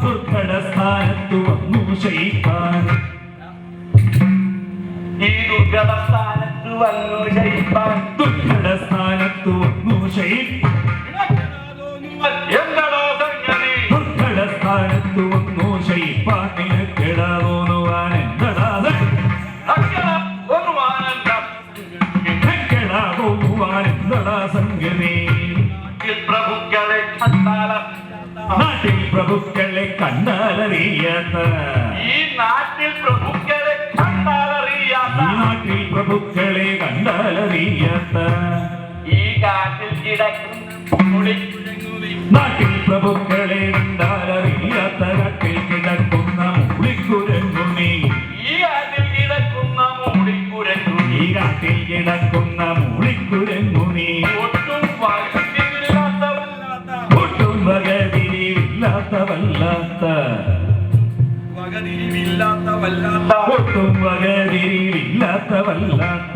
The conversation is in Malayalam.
ദുർഘടസ്ഥാനത്തു വന്നു ശയിപ്പാൻ ഈ ദുർഘടസ്ഥാനത്തു വന്നു ശയിപ്പാൻ ദുർഘടസ്ഥാനത്തു വന്നു ശയിപ്പാൻ എന്താണോ സംഗതി ദുർഘടസ്ഥാനത്തു വന്നു ശയിപ്പാൻ നിനക്കിടാ തോന്നുവാൻ എന്തടാ ാ സംഗതി പ്രഭുക്കളെ കണ്ടാല നാട്ടിൽ പ്രഭുക്കളെ കണ്ടാലറിയാത്ത ഈ നാട്ടിൽ പ്രഭുക്കളെ കണ്ടാലറിയാത്ത ഈ നാട്ടിൽ പ്രഭുക്കളെ കണ്ടാലറിയാത്ത ഈ കാട്ടിൽ കിടക്കുന്ന നാട്ടിൽ പ്രഭുക്കളെ കണ്ടാലറിയാത്ത കാട്ടിൽ കിടക്കുന്ന മൂളിക്കുരങ്ങുനി ഈ കാട്ടിൽ കിടക്കുന്ന മൂളിക്കുരങ്ങുനി ഈ കാട്ടിൽ കിടക്കുന്ന മൂളിക്കുരങ്ങുനി ഒട്ടും ഒട്ടും വകതിരിവില്ലാത്ത വല്ലാത്ത വകതിരിവില്ലാത്ത വല്ലാത്ത ഒട്ടും വകതിരിവില്ലാത്ത വല്ലാത്ത